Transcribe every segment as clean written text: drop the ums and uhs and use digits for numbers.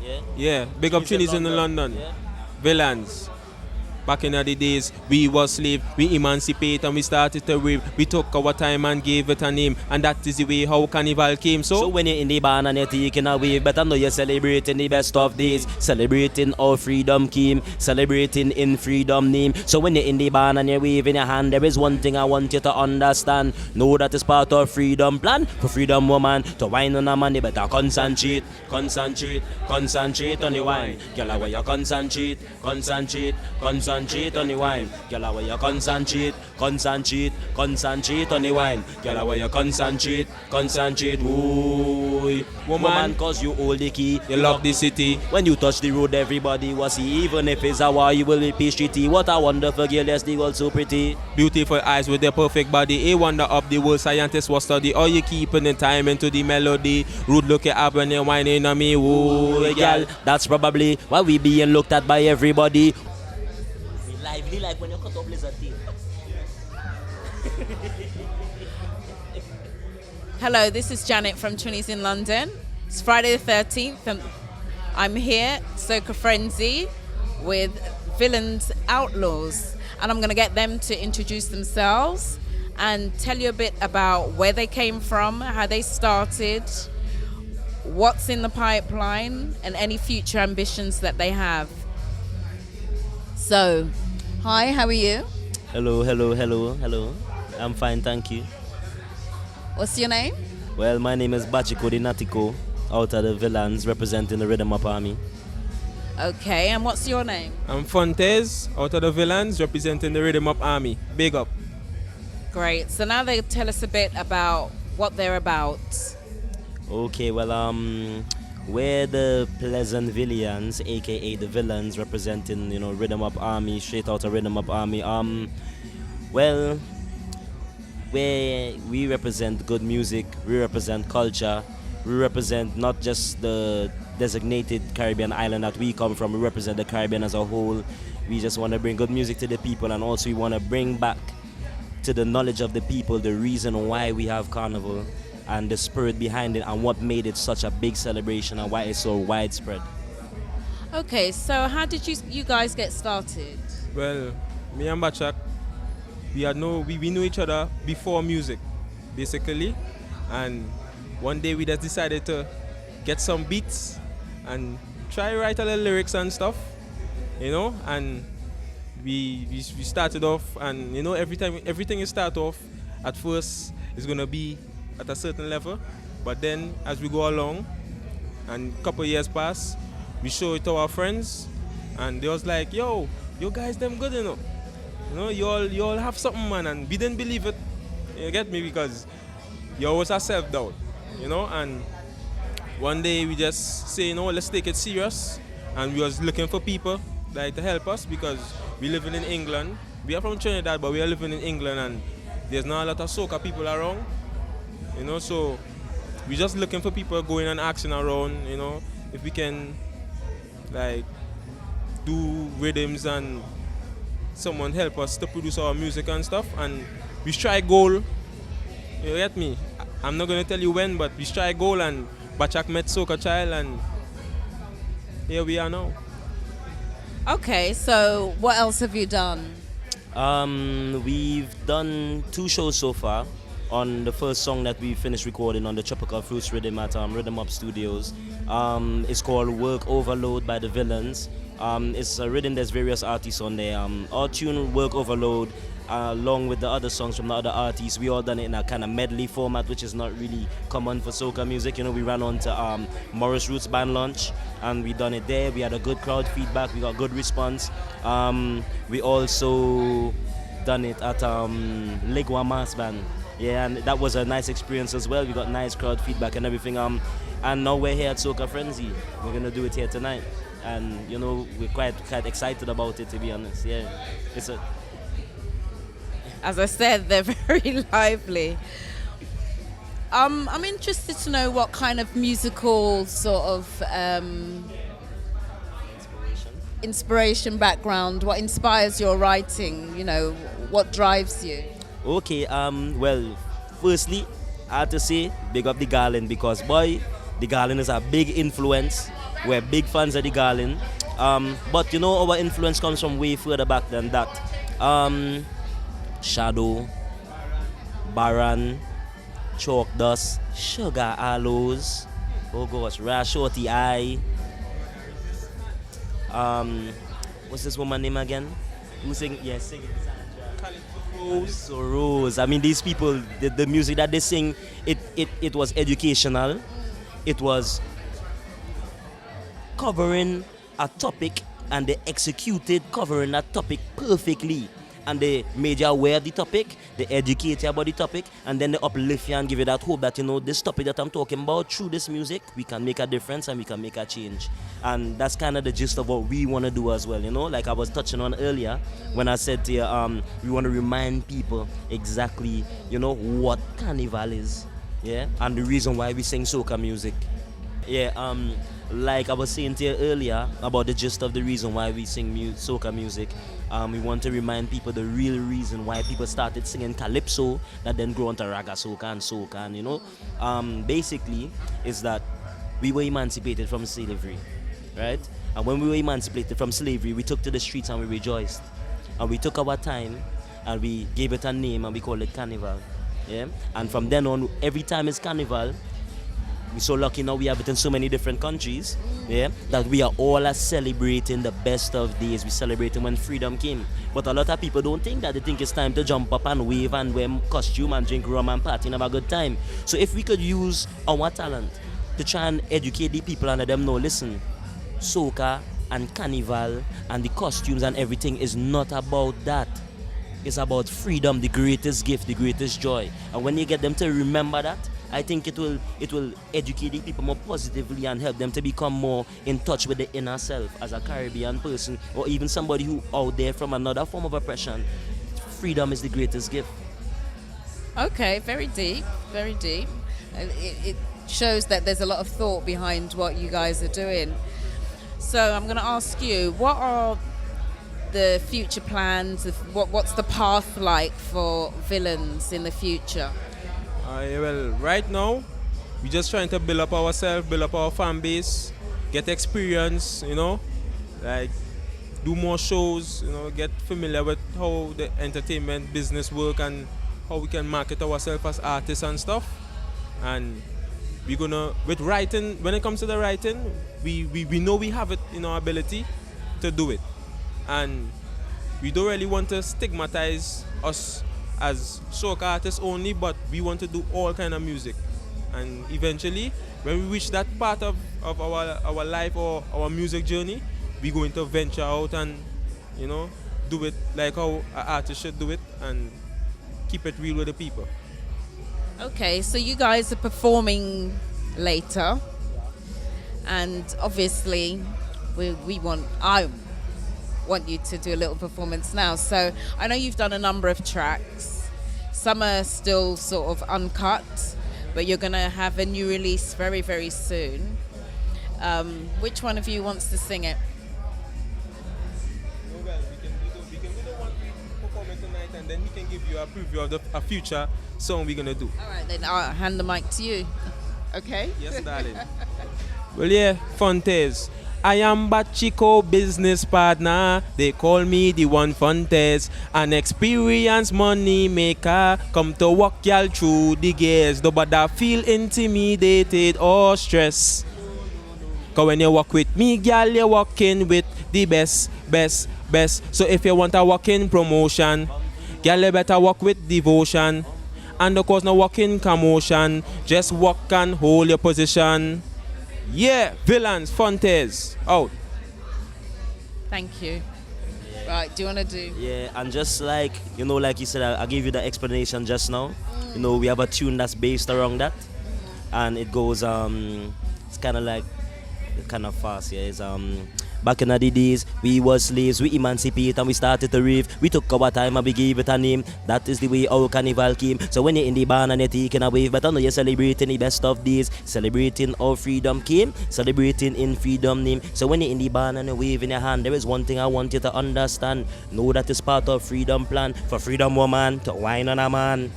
Yeah. Yeah, big up Trinis in London. Yeah. VillianZ. Back in the days, we were slave, we emancipate and we started to rave. We took our time and gave it a name, and that is the way how carnival came. So when you're in the band and you're taking a wave, better know you're celebrating the best of days, celebrating our freedom came, celebrating in freedom name. So when you're in the band and you're waving your hand, there is one thing I want you to understand. Know that it's part of freedom plan for freedom woman to wine on a man. You better concentrate, concentrate, concentrate on the wine. Girl, where you concentrate, concentrate, concentrate on the wine. Girl, where you concentrate, concentrate, concentrate on the wine. Girl, where you concentrate, concentrate. Ooh, woman, cause you hold the key, you lock the city. When you touch the road, everybody will see. Even if it's a war, you will be pastry tea. What a wonderful girl, yes, the world so pretty. Beautiful eyes with their perfect body. A wonder of the world, scientists will study. All you keeping the time into the melody. Rude look at up when you're whining on me. Ooh, girl, that's probably why we being looked at by everybody. Lively like when you cut off lizard teeth. Hello, this is Janet from Trinidad in London. It's Friday the 13th and I'm here, Soca Frenzy, with VillianZ Outlaws. And I'm going to get them to introduce themselves and tell you a bit about where they came from, how they started, what's in the pipeline, and any future ambitions that they have. So, hi, how are you? Hello, hello, hello, hello. I'm fine, thank you. What's your name? Well, my name is Bachiko Di Natiko, out of the VillianZ, representing the Riddim Up Army. Okay, and what's your name? I'm Fontes, out of the VillianZ, representing the Riddim Up Army. Big up. Great. So now they tell us a bit about what they're about. Okay, well, we're the Pleasant VillianZ, aka the VillianZ, representing, you know, Riddim Up Army, straight out of Riddim Up Army. Well, we represent good music, we represent culture, we represent not just the designated Caribbean island that we come from, we represent the Caribbean as a whole. We just want to bring good music to the people, and also we want to bring back to the knowledge of the people the reason why we have carnival and the spirit behind it and what made it such a big celebration and why it's so widespread. Okay, so how did you guys get started? Well, me and Bachak, we knew each other before music, basically. And one day we just decided to get some beats and try write a little lyrics and stuff, you know. And we started off, and you know, everything you start off at first is gonna be at a certain level, but then as we go along and a couple years pass, we show it to our friends, and they was like, yo, you guys them good, you know, you all have something, man. And we didn't believe it, you get me, because you always have self-doubt, you know. And one day we just say, you know, let's take it serious, and we was looking for people like to help us, because we living in England. We are from Trinidad, but we are living in England, and there's not a lot of soca people around, you know. So we're just looking for people going and asking around, you know, if we can like do rhythms and someone help us to produce our music and stuff. And we strike goal, you get me. I'm not gonna tell you when, but we strike goal, and Bachak met Soca Child, and here we are now. Okay, so what else have you done? We've done 2 shows so far. On the first song that we finished recording on the Tropical Fruits Rhythm at Riddim Up Studios, it's called Work Overload by the VillianZ. It's a rhythm, there's various artists on there. Our tune Work Overload, along with the other songs from the other artists, we all done it in a kind of medley format, which is not really common for soca music. You know, we ran on to Morris Roots band launch, and we done it there. We had a good crowd feedback, we got good response. We also done it at Legua Mass Band. Yeah, and that was a nice experience as well. We got nice crowd feedback and everything. And now we're here at Soca Frenzy. We're gonna do it here tonight, and you know, we're quite excited about it, to be honest. Yeah, it's a. As I said, they're very lively. I'm interested to know what kind of musical sort of inspiration background, what inspires your writing, you know, what drives you? Okay, well, firstly, I have to say, big up the Garland, because boy, the Garland is a big influence We're big fans of the Garland. But you know, our influence comes from way further back than that. Shadow, Baran, Chalk Dust, Sugar Aloes, oh gosh, Rash Shorty Eye. What's this woman name again? Who sing? Yeah, sing it. So Rose. I mean, these people, the music that they sing, it was educational. It was covering a topic, and they executed covering that topic perfectly. And they made you aware of the topic, they educate you about the topic, and then they uplift you and give you that hope that, you know, this topic that I'm talking about, through this music, we can make a difference and we can make a change. And that's kind of the gist of what we want to do as well, you know? Like I was touching on earlier when I said to you, we want to remind people exactly, you know, what carnival is, yeah? And the reason why we sing soca music. Yeah, like I was saying to you earlier about the gist of the reason why we sing soca music. We want to remind people the real reason why people started singing calypso that then grew into raga soca, and you know, basically is that we were emancipated from slavery, right? And when we were emancipated from slavery, we took to the streets and we rejoiced, and we took our time and we gave it a name and we called it carnival, yeah. And from then on, every time it's carnival, we're so lucky now we have it in so many different countries, yeah, that we are all celebrating the best of days. We're celebrating when freedom came. But a lot of people don't think that. They think it's time to jump up and wave and wear costume and drink rum and party and have a good time. So if we could use our talent to try and educate the people and let them know, listen, soca and carnival and the costumes and everything is not about that. It's about freedom, the greatest gift, the greatest joy. And when you get them to remember that, I think it will educate the people more positively and help them to become more in touch with the inner self as a Caribbean person, or even somebody who out there from another form of oppression. Freedom is the greatest gift. Okay, very deep, very deep. It shows that there's a lot of thought behind what you guys are doing. So I'm going to ask you, what are the future plans? What's the path like for VillianZ in the future? Well, right now, we're just trying to build up ourselves, build up our fan base, get experience, you know, like do more shows, you know, get familiar with how the entertainment business work and how we can market ourselves as artists and stuff. And we're gonna, with writing, when it comes to the writing, we know we have it in our ability to do it. And we don't really want to stigmatize us as soca artists only, but we want to do all kind of music. And eventually, when we reach that part of our life or our music journey, we're going to venture out and, you know, do it like how an artist should do it and keep it real with the people. Okay, so you guys are performing later, and obviously I want you to do a little performance now. So I know you've done a number of tracks. Some are still sort of uncut, but you're going to have a new release very, very soon. Which one of you wants to sing it? Well, we can do the one we performing tonight, and then we can give you a preview of a future song we're going to do. All right, then I'll hand the mic to you. Okay? Yes, darling. Well, yeah, Fontes. I am Bachiko business partner. They call me the one Fontes, an experienced money maker. Come to walk y'all through the gears. Nobody feel intimidated or stressed. Cause when you walk with me, girl, you're walking with the best. So if you want a walking promotion, girl, you better walk with devotion. And of course, no walking commotion. Just walk and hold your position. Yeah, VillianZ, Fontes, out. Thank you. Right, do you want to do? Yeah, and just like, you know, like you said, I gave you the explanation just now. You know, we have a tune that's based around that. And it goes, it's kind of like, kind of fast, yeah. It's, back in the days, we were slaves, we emancipate and we started to rave. We took our time and we gave it a name. That is the way our carnival came. So when you're in the barn and you're taking a wave, but I know you're celebrating the best of days. Celebrating our freedom came, celebrating in freedom name. So when you're in the barn and you're waving your hand, there is one thing I want you to understand. Know that is part of freedom plan. For freedom woman to wine on a man.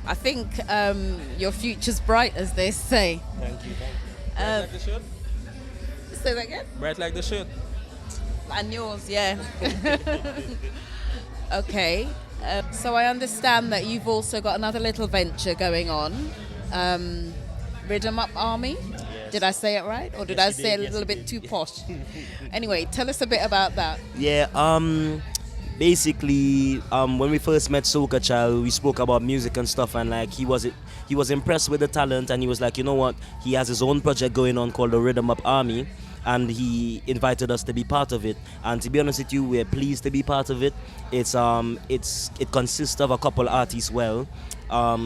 I think your future's bright, as they say. Thank you. Like the shirt? Say that again. Bright like the shirt. And yours, yeah. Okay. So I understand that you've also got another little venture going on, Riddim Up Army. Yes. Did I say it right, or did Yes, I you say did. it a Yes, little you bit did. too posh? Anyway, tell us a bit about that. Yeah, basically, when we first met Soca Child, we spoke about music and stuff, and like he was impressed with the talent, and he was like, you know what, he has his own project going on called the Riddim Up Army, and he invited us to be part of it. And to be honest with you, we're pleased to be part of it. It consists of a couple artists, a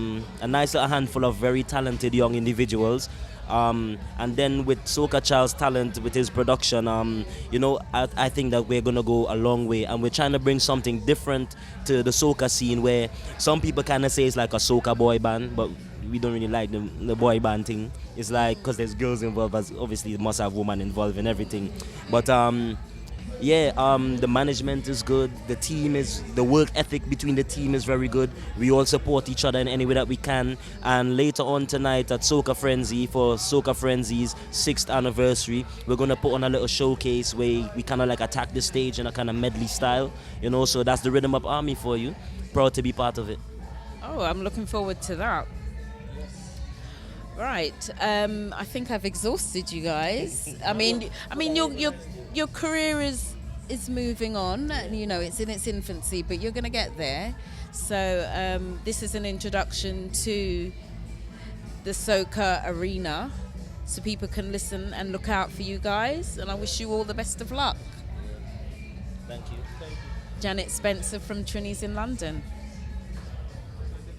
nice little handful of very talented young individuals. And then with Soca Child's talent, with his production, I think that we're gonna go a long way, and we're trying to bring something different to the soca scene, where some people kind of say it's like a soca boy band, but we don't really like the boy band thing. It's like, because there's girls involved, as obviously it must have women involved in everything. But the management is good. The work ethic between the team is very good. We all support each other in any way that we can. And later on tonight at Soca Frenzy, for Soca Frenzy's 6th anniversary, we're gonna put on a little showcase where we kind of like attack the stage in a kind of medley style, So that's the Riddim Up Army for you. Proud to be part of it. Oh, I'm looking forward to that. Right. I think I've exhausted you guys. I mean, your career is moving on. It's in its infancy, but you're going to get there. So this is an introduction to the soca arena, so people can listen and look out for you guys. And I wish you all the best of luck. Thank you. Janet Spencer from Trinis in London.